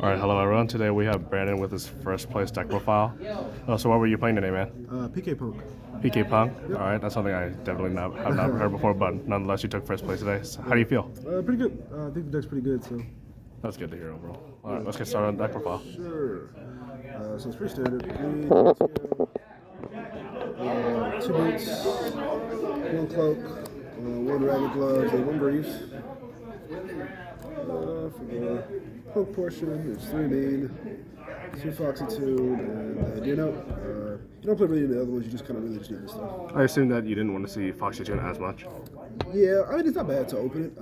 All right, hello everyone. Today we have Brandon with his first place deck profile. So what were you playing today, man? PK Punk. PK Punk. Yep. All right, that's something I definitely have not heard before, but nonetheless, you took first place today. So how do you feel? Pretty good. I think the deck's pretty good, so. That's good to hear, overall. All right, let's get started on deck profile. Sure. So it's pretty standard. 2 boots, 1 cloak, 1 ragged gloves, and 1 greaves. For the poke portion, there's 3 main, 2 Foxitude, and Deer Note. You don't play really any other ones, you just kind of really just need this stuff. I assume that you didn't want to see Foxitude as much. Yeah, I mean, it's not bad to open it,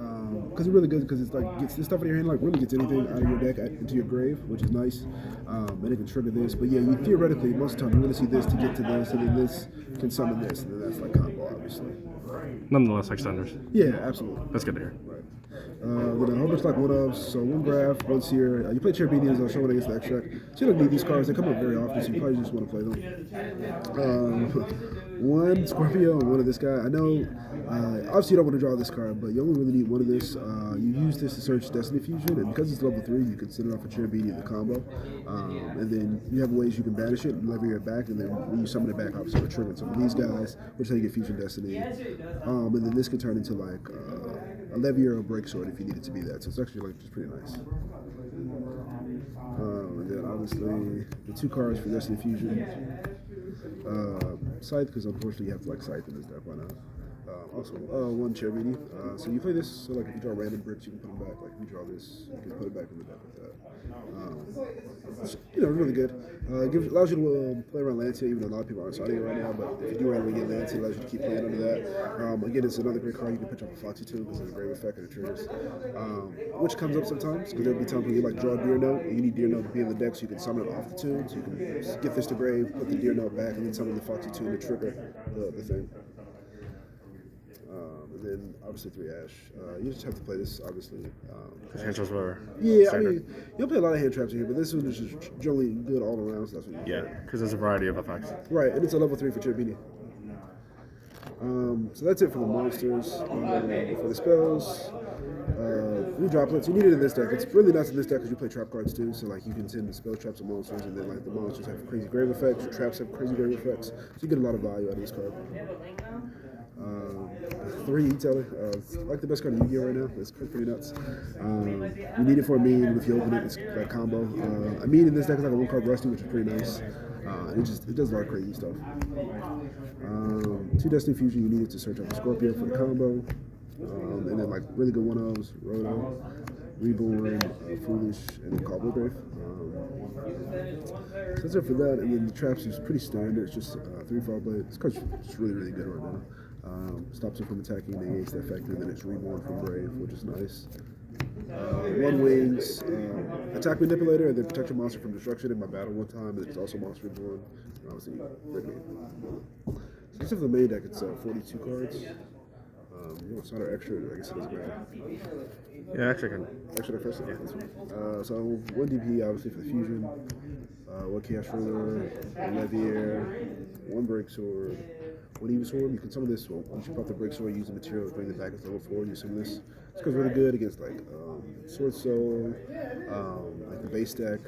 because it's really good, because it's like, gets this stuff in your hand, like, really gets anything out of your deck into your grave, which is nice, and it can trigger this, but yeah, you theoretically, most of the time, you really see this to get to this, and then this can summon this, and then that's like combo, obviously. Nonetheless, extenders. Yeah, absolutely. That's good to hear. Right. Then a whole bunch like one-ofs, so 1 graph, 1 seer. You play Cherubinians, I'll show when I get to the extract. So you don't need these cards, they come up very often, so you probably just want to play them. 1 Scorpio and 1 of this guy. I know, obviously you don't want to draw this card, but you only really need 1 of this. You use this to search Destiny Fusion, and because it's level 3, you can send it off a Cherubini in the combo. And then you have ways you can banish it and lever it back, and then when you summon it back, obviously it'll trigger some of these guys, which is how you get Fusion Destiny. And then this can turn into like a Levier or a Break Sword if you need it to be that. So it's actually like just pretty nice. And then obviously the 2 cards for Destiny Fusion. Scythe, because unfortunately you have to like Scythe in this deck by now. Also, 1 Cherubini. So you play this, so like if you draw random bricks, you can put them back. Like if you draw this, you can put it back in the deck like that. It's, really good. Allows you to play around Lancia, even though a lot of people aren't starting it right now, but if you do randomly get Lancia, it allows you to keep playing under that. Again, it's another great card. You can pitch up a Foxitude because of the grave effect and it triggers. Which comes up sometimes, because there'll be times when you like draw a Deer Note, and you need Deer Note to be in the deck so you can summon it off the tune, so you can get this to grave, put the Deer Note back, and then summon the Foxitude to trigger the thing. And then obviously 3 Ash. You just have to play this, obviously. Hand traps were Yeah, standard. I mean, you'll play a lot of hand traps in here, but this one is just generally good all around, so that's what you Yeah, because there's a variety of effects. Right, and it's a level 3 for Cherubini. So that's it for the monsters. For the spells, 3 droplets. You need it in this deck. It's really nice in this deck because you play trap cards too, so like you can send the spell traps and monsters, and then like the monsters have crazy grave effects, the traps have crazy grave effects, so you get a lot of value out of this card. 3 E-Teller, it's like the best card in Yu-Gi-Oh! Right now. It's pretty nuts. You need it for a mean, and if you open it, it's like combo. A mean in this deck is like a 1 card Rusty, which is pretty nice. It does a lot of crazy stuff. 2 Destiny Fusion, you need it to search out the Scorpio for the combo. And then like really good 1-ofs, Roto, Reborn, Foolish, and then Cobble Grave. So that's it for that, and then the traps is pretty standard. It's just 3 Fall Blade. This card's just really good right now. Stops it from attacking, negates the effect, and then it's Reborn from Grave, which is nice. 1 Wings, Attack Manipulator, and then protect your monster from destruction in my battle 1 time, and it's also Monster Reborn, and obviously Red Main. So this is the main deck, it's 42 cards. You want Sauter extra, I guess it doesn't matter. Yeah, extra can. Extra first, yeah. So 1 DP, obviously, for the Fusion, 1 Chaos Ruler, 1 Levier, 1 Break Sword, 1 Even Sword. You can summon this, well, once you pop the Break Sword, use the material to bring it back as level 4, you summon this. This goes really good against like Sword Soul, like the base deck,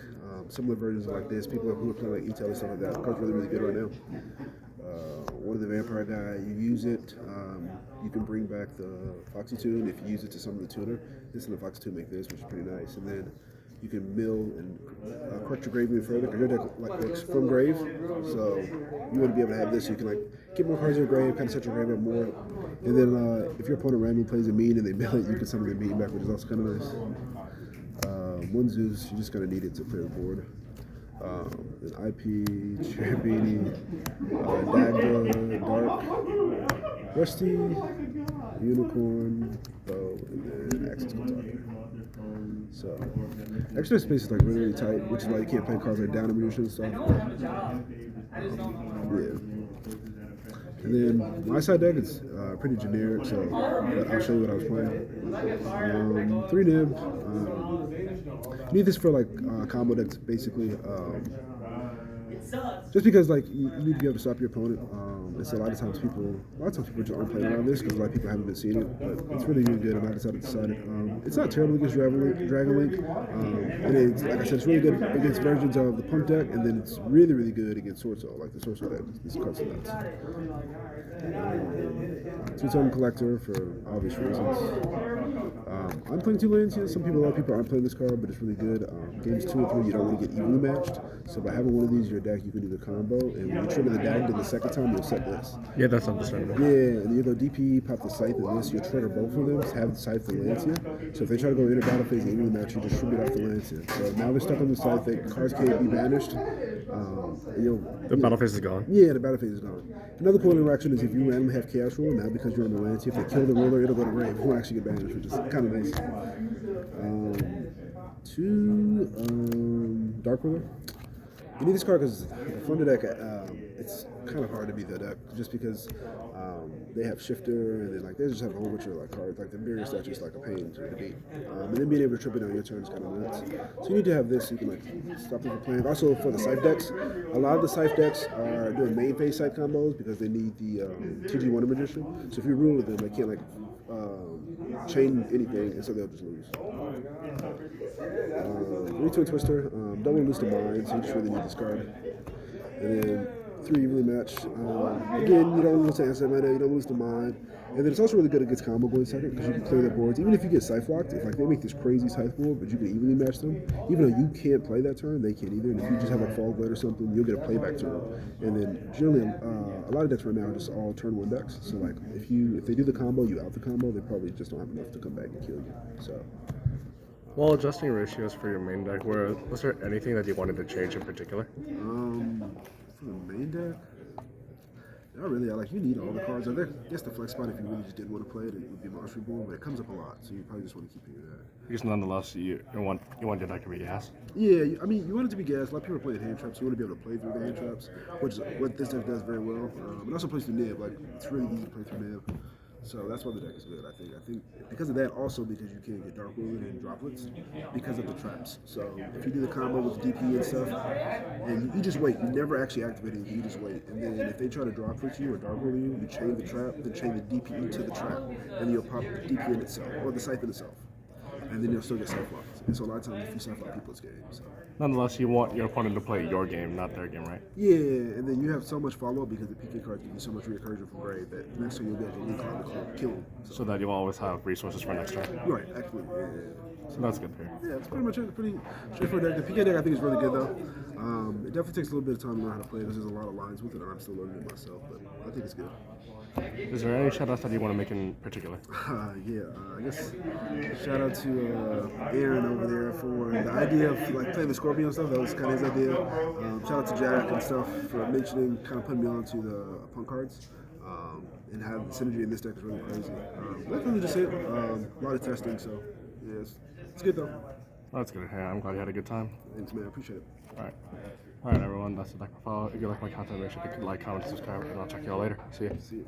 similar versions of like this. People who are playing like E-Tail and stuff like that. The card's really good right now. 1 of the Vampire guy, you use it, you can bring back the Foxitude if you use it to summon the tuner. This and the Foxitude make this, which is pretty nice. And then you can mill and correct your grave even further, because your deck like works from grave. So you want to be able to have this so you can like get more cards in your grave, kind of set your grave up more. And then if your opponent randomly plays a mean and they mill it, you can summon the mean back, which is also kind of nice. 1 Zeus, you just kind of need it to clear the board. An IP, Cherubini, Dagda, Dark, Rusty, Unicorn, Bow, and then Access Contact. So, extra space is like really tight, which is why you can't play cards like Down Evolution and stuff. Yeah. And then my side deck is pretty generic, so I'll show you what I was playing. 3 Nib. You need this for like combo decks, basically. Just because like you need to be able to stop your opponent. And so a lot of times people just aren't playing around this because a lot of people haven't been seeing it. But it's really really good, and I decided it. It's not terrible against Dragon Link, and it's like I said, it's really good against versions of the Punk deck, and then it's really really good against Sword Soul, like the Sword Soul deck. This card's nuts. Two-tone collector for obvious reasons. I'm playing 2 lands here. A lot of people aren't playing this card, but it's really good. Games 2 and 3, you don't want to get evenly matched. So by having one of these in your deck, you can do the combo, and when you trigger the dagger the second time, you'll set this. Yeah, that's understandable. Yeah, and you go DP, pop the Scythe, and this, you'll trigger both of them, have the Scythe and Lancia. So if they try to go into battle phase and evenly match, you distribute off the Lancia. So now they're stuck on the Scythe, cards can't be banished. The battle phase is gone. Yeah, the battle phase is gone. Another cool interaction is if you randomly have Chaos Ruler, now because you're on the Lancia, if they kill the ruler, it'll go to grave. It won't actually get banished, which is kind of nice. 2 Dark Ruler. You need this card because from the deck, it's kind of hard to beat the deck just because they have Shifter and then like they just have a whole bunch of like cards like the Barrier Statue is like a pain to beat, and then being able to trip it on your turn is kind of nuts. So you need to have this so you can like stop them from playing. Also for the Scythe decks, a lot of the Scythe decks are doing main phase Scythe combos because they need the TG Wonder Magician. So if you rule with them, they can't like chain anything, and so they'll just lose. 3-2 Twister, don't want to lose the mind, so you just really need this card. And then 3 evenly match. Again, you don't lose to answer mana, you don't lose the mind. And then it's also really good against combo going second because you can clear their boards. Even if you get Scythe locked, if like they make this crazy Scythe board, but you can evenly match them, even though you can't play that turn, they can't either. And if you just have a Fall Blade or something, you'll get a playback turn. And then generally, a lot of decks right now are just all turn 1 decks. So like if they do the combo, you out the combo, they probably just don't have enough to come back and kill you. So. While adjusting ratios for your main deck, was there anything that you wanted to change in particular? For the main deck, not really. You need all the cards. I guess the flex spot, if you really just didn't want to play it, it would be Monster Reborn, but it comes up a lot, so you probably just want to keep it that. Because nonetheless, you want your deck to be gas. Yeah, I mean, you want it to be gas. A lot of people are playing hand traps. You want to be able to play through the hand traps, which is what this deck does very well. It also plays through Nib. It's really easy to play through Nib. So that's why the deck is good, I think. I think because of that, also because you can't get Dark Ruler and droplets because of the traps. So if you do the combo with the DP and stuff, and you just wait, you never actually activate it, you just wait. And then if they try to droplet you or Dark Ruler you, you chain the trap, then chain the DP into the trap, and you'll pop the DP in itself, or the Scythe in itself. And then you'll still get Scythe locked. And so a lot of times if you Scythe lock people, it's game. So. Nonetheless, you want your opponent to play your game, not their game, right? Yeah, and then you have so much follow-up because the PK cards give you so much recursion from grave that next turn you'll be able to recline the kill them. So that you'll always have resources for next turn. Right, actually. Yeah. So that's good here. Yeah, that's pretty much it. Pretty straightforward deck. The PK deck I think is really good though. It definitely takes a little bit of time to learn how to play it because there's a lot of lines with it and I'm still learning it myself, but I think it's good. Is there any shout outs that you want to make in particular? I guess shout out to Aaron over there for the idea of playing the Scorpion stuff. That was kind of his idea. Shout out to Jack and stuff for mentioning, kind of putting me onto the punk cards. And have the synergy in this deck is really crazy. That's really just it. A lot of testing, so yeah, it's good though. Oh, that's good. Hey, I'm glad you had a good time. Thanks, man. I appreciate it. All right, everyone. That's the deck profile. If you like my content, make sure to like, comment, subscribe, and I'll check you all later. See you.